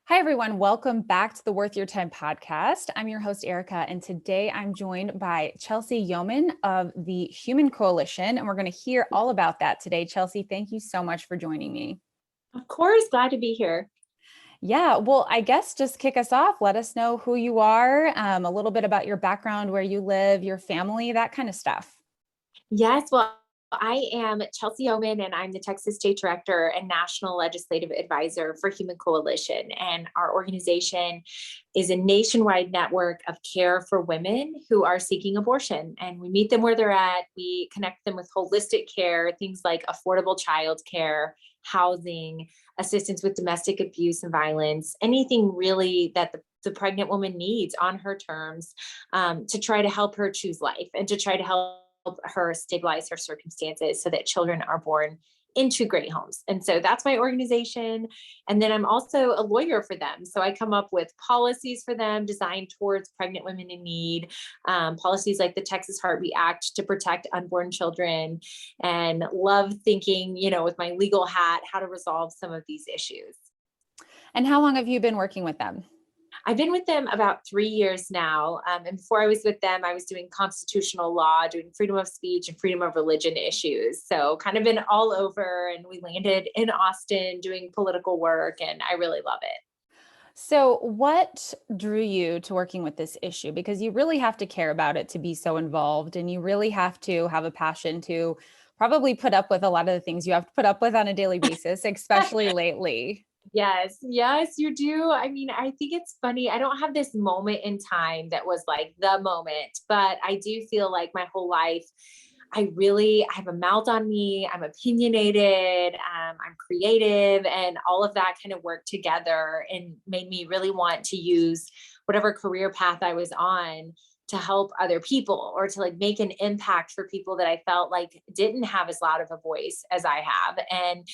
Hi, everyone. Welcome back to the Worth Your Time podcast. I'm your host, Ericka, and today I'm joined by Chelsey Youman of the Human Coalition, and we're going to hear all about that today. Chelsey, thank you so much for joining me. Of course, glad to be here. Yeah, well, I guess just kick us off. Let us know who you are, a little bit about your background, where you live, your family, that kind of stuff. Yes, well, I am Chelsey Youman, and I'm the Texas State Director and National Legislative Advisor for Human Coalition. And our organization is a nationwide network of care for women who are seeking abortion. And we meet them where they're at. We connect them with holistic care, things like affordable child care, housing, assistance with domestic abuse and violence, anything really that the pregnant woman needs on her terms, to try to help her choose life and to try to help her stabilize her circumstances so that children are born into great homes. And so that's my organization. And then I'm also a lawyer for them. So I come up with policies for them designed towards pregnant women in need, policies like the Texas Heartbeat Act to protect unborn children, and love thinking, with my legal hat, how to resolve some of these issues. And how long have you been working with them? I've been with them about 3 years now. And before I was with them, I was doing constitutional law, doing freedom of speech and freedom of religion issues. So kind of been all over, and we landed in Austin doing political work, and I really love it. So, what drew you to working with this issue? Because you really have to care about it to be so involved, and you really have to have a passion to probably put up with a lot of the things you have to put up with on a daily basis, especially lately. Yes, you do. I mean, I think it's funny. I don't have this moment in time that was like the moment, but I do feel like my whole life, I have a mouth on me. I'm opinionated. I'm creative, and all of that kind of worked together and made me really want to use whatever career path I was on to help other people, or to like make an impact for people that I felt like didn't have as loud of a voice as I have. And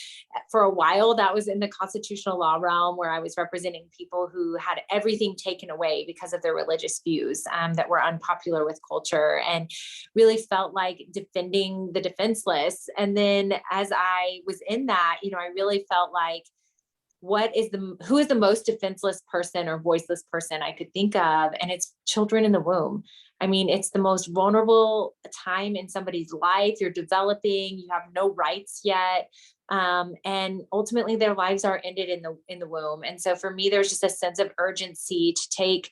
for a while, that was in the constitutional law realm, where I was representing people who had everything taken away because of their religious views, that were unpopular with culture, and really felt like defending the defenseless. And then as I was in that, I really felt like, who is the most defenseless person or voiceless person I could think of? And it's children in the womb. I mean, it's the most vulnerable time in somebody's life. You're developing, you have no rights yet. And ultimately their lives are ended in the womb. And so for me, there's just a sense of urgency to take,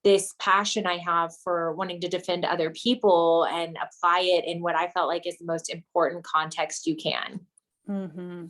this passion I have for wanting to defend other people and apply it in what I felt like is the most important context you can. hmm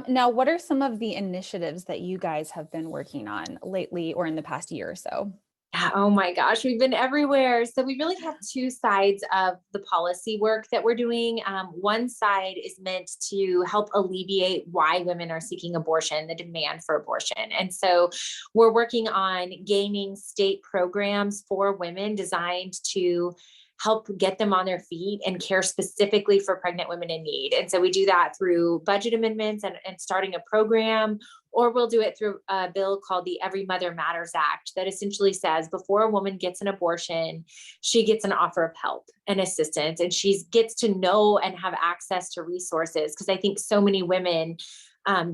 Now, what are some of the initiatives that you guys have been working on lately or in the past year or so? Yeah, oh my gosh, we've been everywhere. So we really have two sides of the policy work that we're doing. One side is meant to help alleviate why women are seeking abortion, the demand for abortion. And so we're working on gaining state programs for women designed to help get them on their feet and care specifically for pregnant women in need. And so we do that through budget amendments and starting a program, or we'll do it through a bill called the Every Mother Matters Act that essentially says before a woman gets an abortion, she gets an offer of help and assistance, and she gets to know and have access to resources. Because I think so many women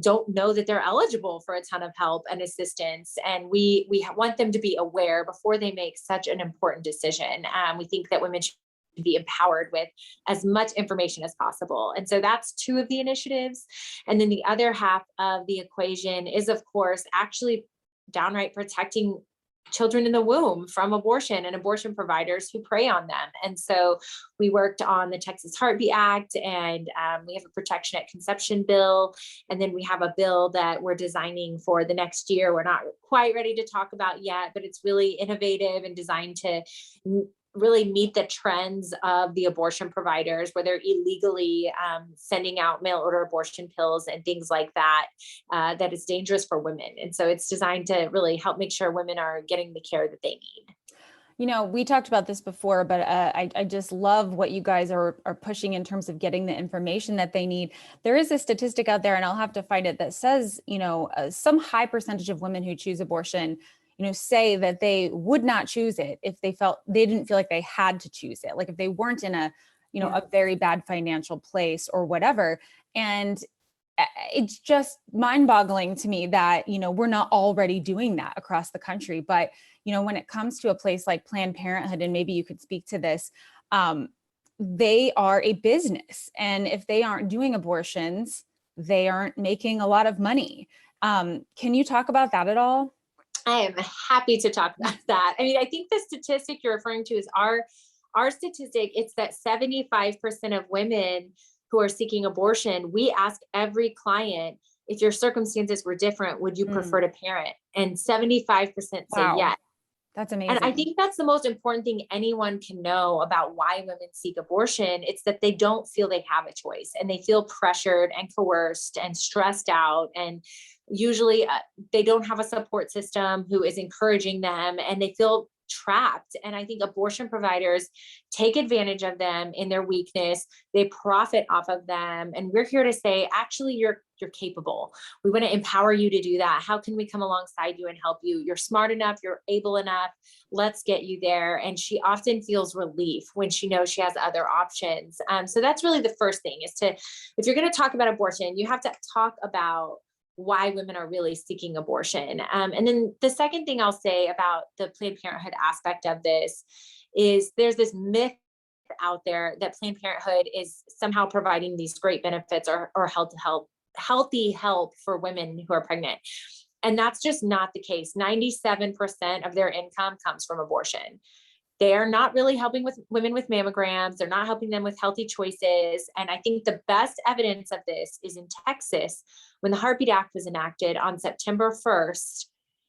don't know that they're eligible for a ton of help and assistance. And we want them to be aware before they make such an important decision. We think that women should be empowered with as much information as possible. And so that's two of the initiatives. And then the other half of the equation is, of course, actually downright protecting children in the womb from abortion and abortion providers who prey on them. And so we worked on the Texas Heartbeat Act, and we have a protection at conception bill. And then we have a bill that we're designing for the next year. We're not quite ready to talk about yet, but it's really innovative and designed to really meet the trends of the abortion providers, where they're illegally sending out mail order abortion pills and things like that, that is dangerous for women. And so it's designed to really help make sure women are getting the care that they need. We talked about this before, but I just love what you guys are pushing in terms of getting the information that they need. There is a statistic out there, and I'll have to find it, that says, some high percentage of women who choose abortion, say that they would not choose it if they didn't feel like they had to choose it. Like if they weren't in a, Yeah. a very bad financial place or whatever. And it's just mind-boggling to me that, we're not already doing that across the country. But, when it comes to a place like Planned Parenthood, and maybe you could speak to this, they are a business. And if they aren't doing abortions, they aren't making a lot of money. Can you talk about that at all? I am happy to talk about that. I mean, I think the statistic you're referring to is our statistic. It's that 75% of women who are seeking abortion, we ask every client, if your circumstances were different, would you prefer to parent? And 75% say Wow. yes. That's And I amazing. think that's the most important thing anyone can know about why women seek abortion. It's that they don't feel they have a choice, and they feel pressured and coerced and stressed out. And usually they don't have a support system who is encouraging them, and they feel trapped. And I think abortion providers take advantage of them in their weakness. They profit off of them. And we're here to say, actually, you're capable. We want to empower you to do that. How can we come alongside you and help you? You're smart enough, you're able enough. Let's get you there. And she often feels relief when she knows she has other options. So that's really the first thing, is to, if you're going to talk about abortion, you have to talk about why women are really seeking abortion. And then the second thing I'll say about the Planned Parenthood aspect of this is there's this myth out there that Planned Parenthood is somehow providing these great benefits or healthy help for women who are pregnant. And that's just not the case. 97% of their income comes from abortion. They are not really helping with women with mammograms. They're not helping them with healthy choices. And I think the best evidence of this is in Texas, when the Heartbeat Act was enacted on September 1st.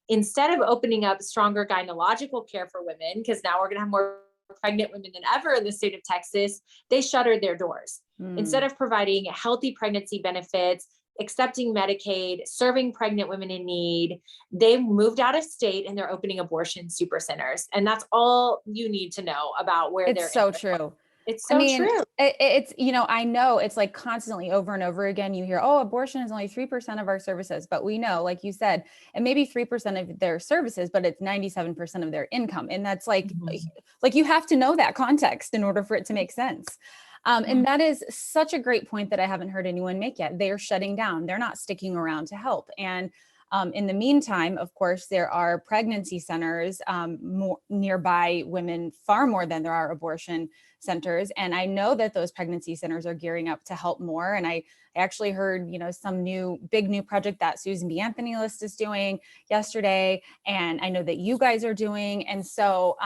Instead of opening up stronger gynecological care for women, because now we're going to have more pregnant women than ever in the state of Texas, they shuttered their doors. Instead of providing healthy pregnancy benefits, accepting Medicaid, serving pregnant women in need, they moved out of state and they're opening abortion super centers. And that's all you need to know about where they're. It's so true. It's I so mean, true. it's, I know it's like constantly over and over again, you hear, oh, abortion is only 3% of our services, but we know, like you said, and maybe 3% of their services, but it's 97% of their income. And that's like you have to know that context in order for it to make sense. And that is such a great point that I haven't heard anyone make yet. They are shutting down. They're not sticking around to help. And in the meantime, of course, there are pregnancy centers more nearby women, far more than there are abortion centers. And I know that those pregnancy centers are gearing up to help more. And I actually heard, some big new project that Susan B. Anthony List is doing yesterday. And I know that you guys are doing. And so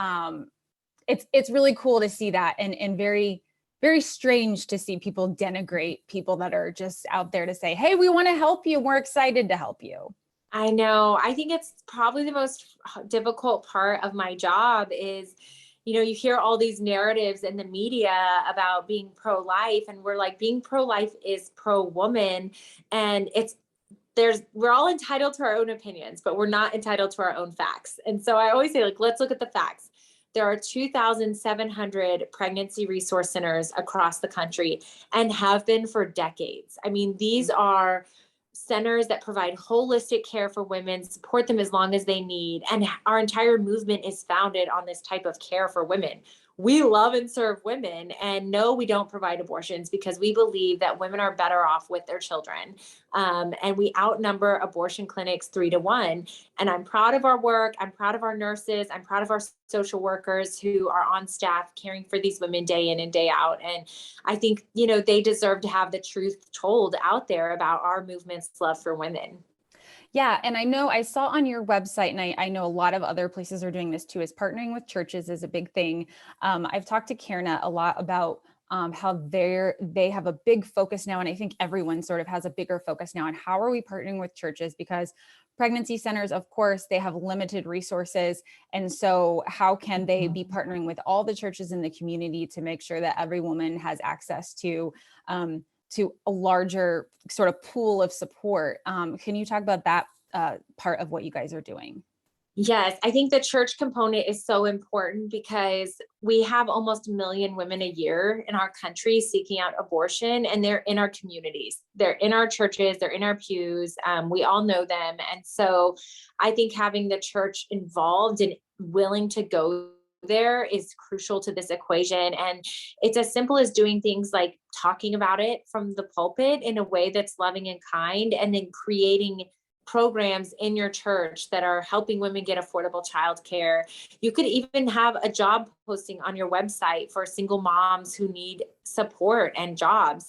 it's really cool to see that, and very, very strange to see people denigrate people that are just out there to say, hey, we want to help you. We're excited to help you. I know. I think it's probably the most difficult part of my job is, you hear all these narratives in the media about being pro-life, and we're like, being pro-life is pro-woman. And we're all entitled to our own opinions, but we're not entitled to our own facts. And so I always say, like, let's look at the facts. There are 2,700 pregnancy resource centers across the country and have been for decades. I mean, these are centers that provide holistic care for women, support them as long as they need. And our entire movement is founded on this type of care for women. We love and serve women, and no, we don't provide abortions because we believe that women are better off with their children. And we outnumber abortion clinics 3-1. And I'm proud of our work. I'm proud of our nurses. I'm proud of our social workers who are on staff caring for these women day in and day out. And I think, they deserve to have the truth told out there about our movement's love for women. Yeah. And I know I saw on your website, and I know a lot of other places are doing this too, is partnering with churches is a big thing. I've talked to Kierna a lot about how they have a big focus now. And I think everyone sort of has a bigger focus now on how are we partnering with churches, because pregnancy centers, of course, they have limited resources. And so how can they be partnering with all the churches in the community to make sure that every woman has access to a larger sort of pool of support? Can you talk about that part of what you guys are doing? Yes, I think the church component is so important because we have almost 1 million women a year in our country seeking out abortion, and they're in our communities. They're in our churches, they're in our pews. We all know them. And so I think having the church involved and willing to go there is crucial to this equation. And it's as simple as doing things like talking about it from the pulpit in a way that's loving and kind, and then creating programs in your church that are helping women get affordable childcare. You could even have a job posting on your website for single moms who need support and jobs.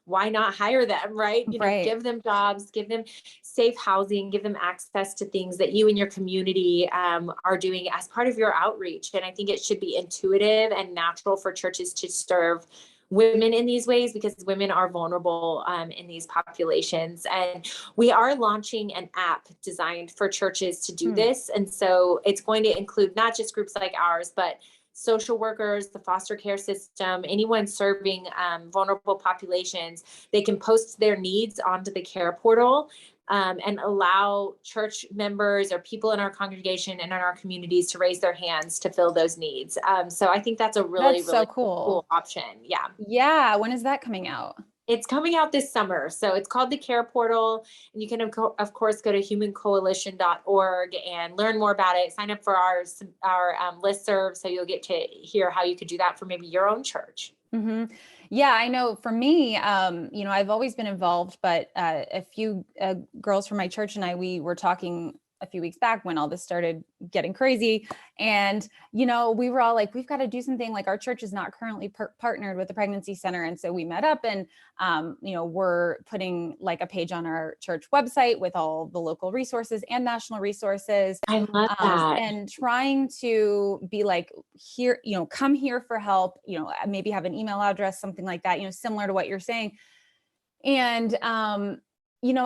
Why not hire them, right? Right. Give them jobs, give them safe housing, give them access to things that you and your community are doing as part of your outreach. And I think it should be intuitive and natural for churches to serve women in these ways, because women are vulnerable in these populations. And we are launching an app designed for churches to do this. And so it's going to include not just groups like ours, but social workers, the foster care system, anyone serving vulnerable populations. They can post their needs onto the care portal and allow church members or people in our congregation and in our communities to raise their hands to fill those needs. So I think that's a really, That's really so cool. cool option. Yeah. Yeah. When is that coming out? It's coming out this summer. So it's called the Care Portal. And you can, of course, go to humancoalition.org and learn more about it. Sign up for our listserv, so you'll get to hear how you could do that for maybe your own church. Mm-hmm. Yeah, I know for me, I've always been involved, but a few girls from my church and we were talking a few weeks back when all this started getting crazy. And, we were all like, we've got to do something. Like, our church is not currently partnered with the pregnancy center. And so we met up and, we're putting like a page on our church website with all the local resources and national resources. I love that. And trying to be like, here, come here for help, maybe have an email address, something like that, similar to what you're saying. And,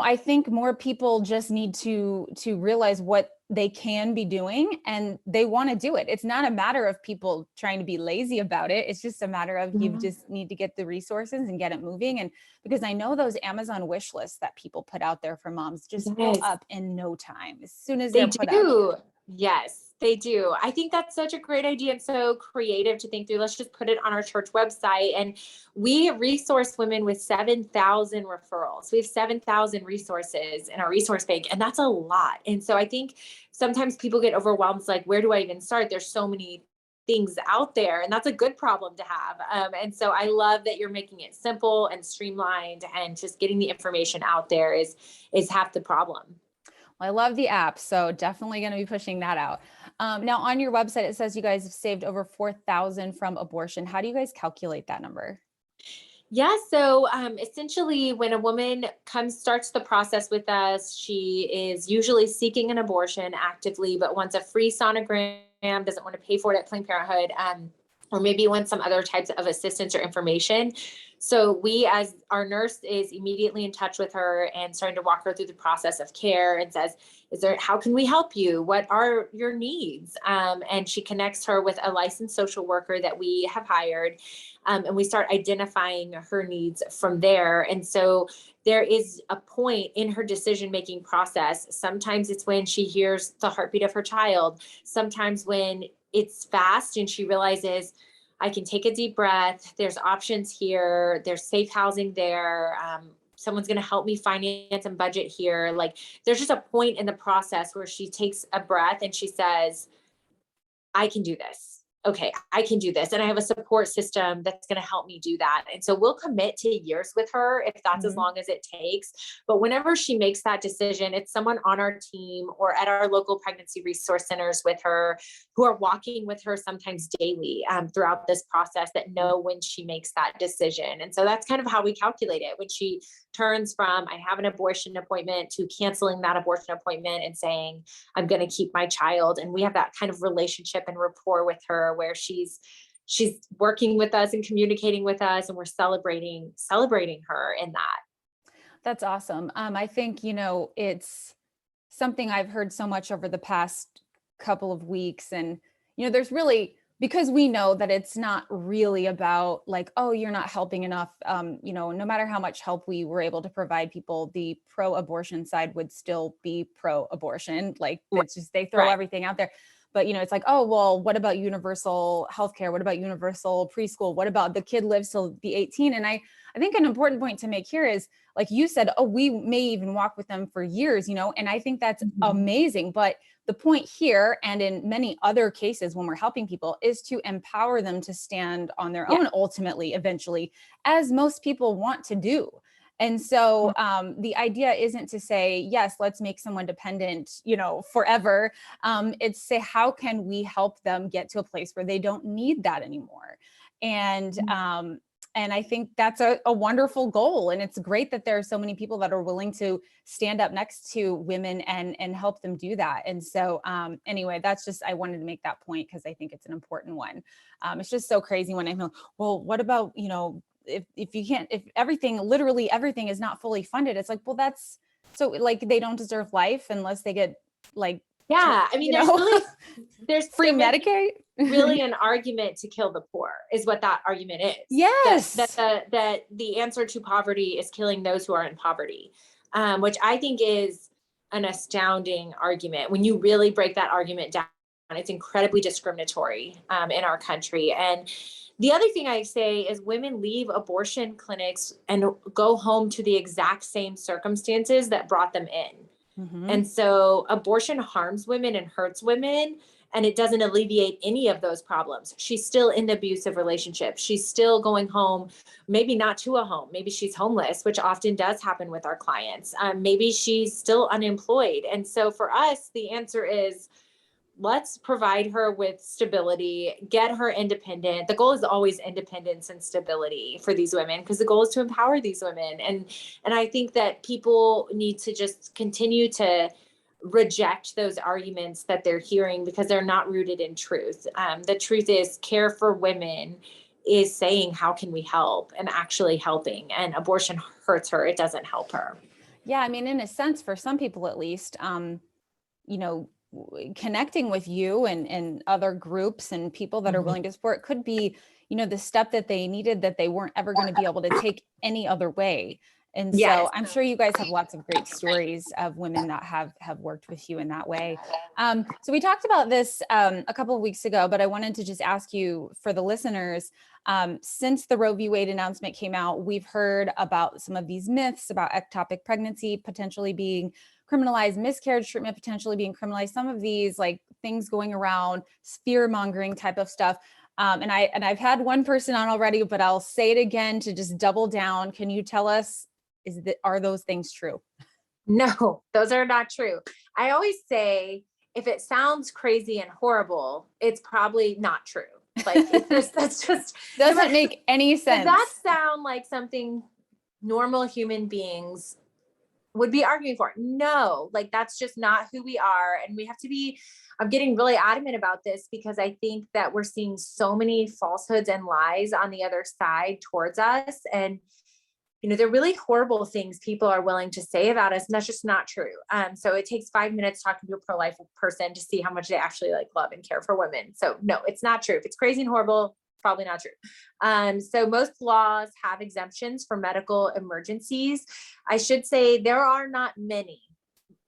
I think more people just need to realize what they can be doing, and they want to do it. It's not a matter of people trying to be lazy about it. It's just a matter of you just need to get the resources and get it moving. And because I know those Amazon wish lists that people put out there for moms just fill up in no time as soon as they're put up. Yes, they do. I think that's such a great idea and so creative to think through. Let's just put it on our church website. And we resource women with 7,000 referrals. We have 7,000 resources in our resource bank, and that's a lot. And so I think sometimes people get overwhelmed. It's like, where do I even start? There's so many things out there, and that's a good problem to have. And so I love that you're making it simple and streamlined, and just getting the information out there is half the problem. I love the app, so definitely going to be pushing that out. Now, on your website, it says you guys have saved over 4,000 from abortion. How do you guys calculate that number? Yeah, so essentially, when a woman starts the process with us, she is usually seeking an abortion actively, but wants a free sonogram, doesn't want to pay for it at Planned Parenthood, or maybe wants some other types of assistance or information. So we, as our nurse, is immediately in touch with her and starting to walk her through the process of care, and says, how can we help you? What are your needs? And she connects her with a licensed social worker that we have hired. And we start identifying her needs from there. And so there is a point in her decision-making process. Sometimes it's when she hears the heartbeat of her child. Sometimes when it's fast and she realizes, I can take a deep breath. There's options here. There's safe housing there. Someone's going to help me finance and budget here. Like, there's just a point in the process where she takes a breath and she says, I can do this. Okay, I can do this. And I have a support system that's going to help me do that. And so we'll commit to years with her if that's as long as it takes. But whenever she makes that decision, it's someone on our team or at our local pregnancy resource centers with her, who are walking with her sometimes daily throughout this process, that know when she makes that decision. And so that's kind of how we calculate it. When she turns from, I have an abortion appointment, to canceling that abortion appointment and saying, I'm going to keep my child. And we have that kind of relationship and rapport with her, where she's working with us and communicating with us, and we're celebrating her in that. That's awesome. I think, it's something I've heard so much over the past couple of weeks. And, there's really, because we know that it's not really about like, oh, you're not helping enough. No matter how much help we were able to provide people, the pro-abortion side would still be pro-abortion. Like, it's just, they throw everything out there. but it's like, oh, well, what about universal healthcare? What about universal preschool? What about the kid lives till be 18? And I think an important point to make here is, like you said, oh, we may even walk with them for years, and I think that's amazing. But the point here, and in many other cases when we're helping people, is to empower them to stand on their own, ultimately, eventually, as most people want to do. And so the idea isn't to say, yes, let's make someone dependent, forever. It's say, how can we help them get to a place where they don't need that anymore? And I think that's a wonderful goal. And it's great that there are so many people that are willing to stand up next to women and help them do that. And so anyway, that's just, I wanted to make that point because I think it's an important one. It's just so crazy when I'm like, well, what about, if you can't, if everything, literally everything is not fully funded, it's like, well, that's so, like, they don't deserve life unless they get like, I mean, there's free Medicaid. Really an argument to kill the poor is what that argument is. Yes. That the answer to poverty is killing those who are in poverty, which I think is an astounding argument. When you really break that argument down, it's incredibly discriminatory in our country. And the other thing I say is women leave abortion clinics and go home to the exact same circumstances that brought them in. And so abortion harms women and hurts women, and it doesn't alleviate any of those problems. She's still in the abusive relationship. She's still going home, maybe not to a home. Maybe she's homeless, which often does happen with our clients. Maybe she's still unemployed. And so for us, the answer is, let's provide her with stability, get her independent. The goal is always independence and stability for these women, because the goal is to empower these women. And I think that people need to just continue to reject those arguments that they're hearing because they're not rooted in truth. The truth is, care for women is saying, how can we help, and actually helping. And abortion hurts her. It doesn't help her. Yeah. I mean, in a sense, for some people, at least, connecting with you and other groups and people that are willing to support could be, the step that they needed that they weren't ever going to be able to take any other way. And so I'm sure you guys have lots of great stories of women that have worked with you in that way. So we talked about this a couple of weeks ago, but I wanted to just ask you, for the listeners, since the Roe v. Wade announcement came out, we've heard about some of these myths about ectopic pregnancy potentially being criminalized, miscarriage treatment potentially being criminalized, some of these like things going around, fear mongering type of stuff. And I've had one person on already, but I'll say it again to just double down. Can you tell us, are those things true? No, those are not true. I always say, if it sounds crazy and horrible, it's probably not true. Like, that's just doesn't make any sense. Does that sound like something normal human beings would be arguing for? No, like, that's just not who we are. And we have to be, I'm getting really adamant about this because I think that we're seeing so many falsehoods and lies on the other side towards us. And they're really horrible things people are willing to say about us, and that's just not true. So it takes 5 minutes talking to a pro-life person to see how much they actually love and care for women. So no, it's not true. If it's crazy and horrible, probably not true. So most laws have exemptions for medical emergencies. I should say there are not many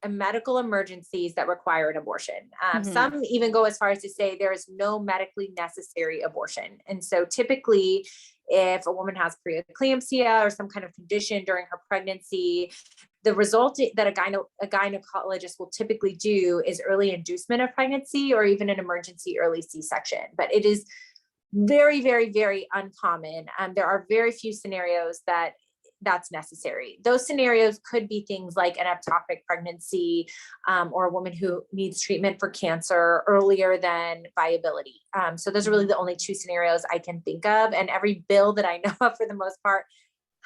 medical emergencies that require an abortion. Some even go as far as to say there is no medically necessary abortion. And so typically, if a woman has preeclampsia or some kind of condition during her pregnancy, the result that a gynecologist will typically do is early inducement of pregnancy or even an emergency early C-section. But it is very, very, very uncommon. There are very few scenarios that's necessary. Those scenarios could be things like an ectopic pregnancy, or a woman who needs treatment for cancer earlier than viability. So those are really the only two scenarios I can think of. And every bill that I know of, for the most part,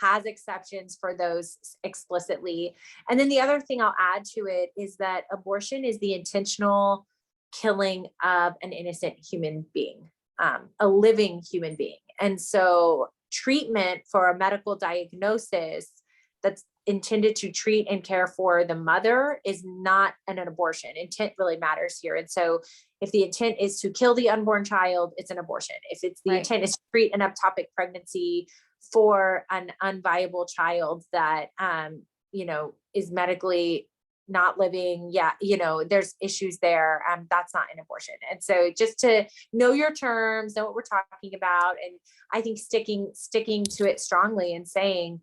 has exceptions for those explicitly. And then the other thing I'll add to it is that abortion is the intentional killing of an innocent human being, a living human being. And so treatment for a medical diagnosis that's intended to treat and care for the mother is not an abortion. Intent really matters here. And so if the intent is to kill the unborn child, it's an abortion. If it's the intent is to treat an ectopic pregnancy for an unviable child that, is medically not living, yeah, there's issues there. That's not an abortion. And so just to know your terms, know what we're talking about. And I think sticking to it strongly and saying,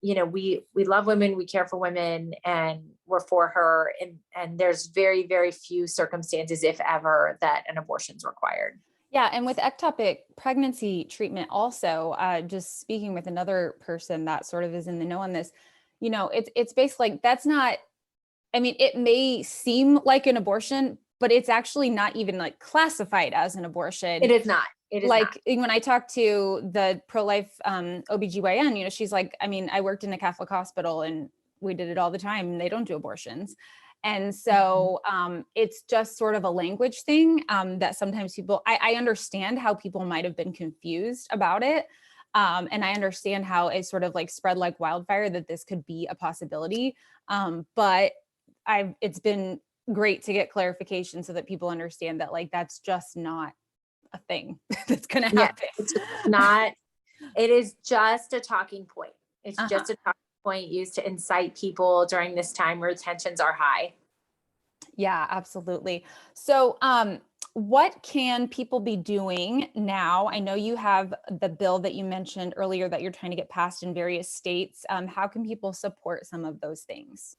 we love women, we care for women, and we're for her. And there's very, very few circumstances, if ever, that an abortion is required. Yeah, and with ectopic pregnancy treatment also, just speaking with another person that sort of is in the know on this, it's basically like, that's not, I mean, it may seem like an abortion, but it's actually not even like classified as an abortion. It is not. It is Like not. when I talked to the pro-life OBGYN, she's like, I mean, I worked in a Catholic hospital and we did it all the time and they don't do abortions. And so it's just sort of a language thing that sometimes people, I understand how people might have been confused about it. And I understand how it sort of like spread like wildfire that this could be a possibility. But it's been great to get clarification so that people understand that like, that's just not a thing that's going to happen. It's not, it is just a talking point. It's just a talking point used to incite people during this time where tensions are high. Yeah, absolutely. So, what can people be doing now? I know you have the bill that you mentioned earlier that you're trying to get passed in various states. How can people support some of those things?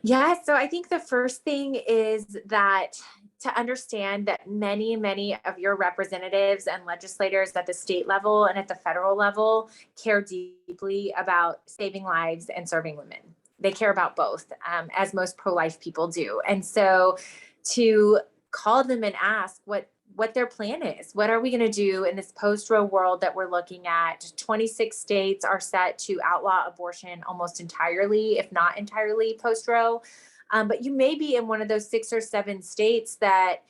Yeah, so I think the first thing is that to understand that many, many of your representatives and legislators at the state level and at the federal level care deeply about saving lives and serving women. They care about both, as most pro-life people do. And so to call them and ask what their plan is. What are we going to do in this post-Roe world that we're looking at? 26 states are set to outlaw abortion almost entirely, if not entirely post-Roe. But you may be in one of those 6 or 7 states that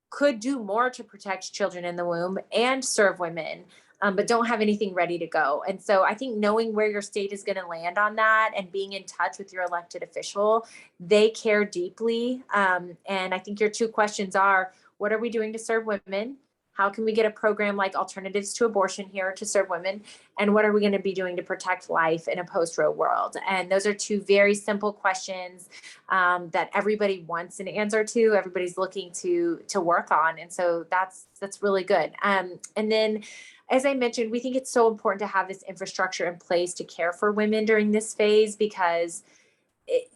could do more to protect children in the womb and serve women, but don't have anything ready to go. And so I think knowing where your state is going to land on that and being in touch with your elected official, they care deeply. And I think your 2 questions are, what are we doing to serve women? How can we get a program like Alternatives to Abortion here to serve women? And what are we going to be doing to protect life in a post-Roe world? And those are 2 very simple questions that everybody wants an answer to. Everybody's looking to work on, and so that's really good. And then, as I mentioned, we think it's so important to have this infrastructure in place to care for women during this phase, because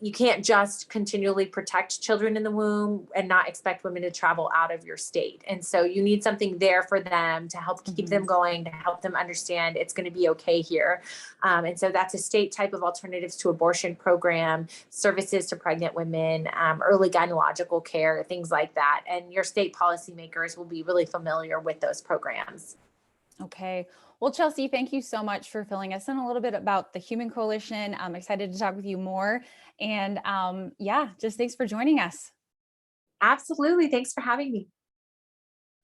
you can't just continually protect children in the womb and not expect women to travel out of your state. And so you need something there for them to help keep them going, to help them understand it's going to be okay here. And so that's a state type of Alternatives to Abortion program, services to pregnant women, early gynecological care, things like that. And your state policymakers will be really familiar with those programs. Okay. Well, Chelsey, thank you so much for filling us in a little bit about the Human Coalition. I'm excited to talk with you more. And yeah, just thanks for joining us. Absolutely. Thanks for having me.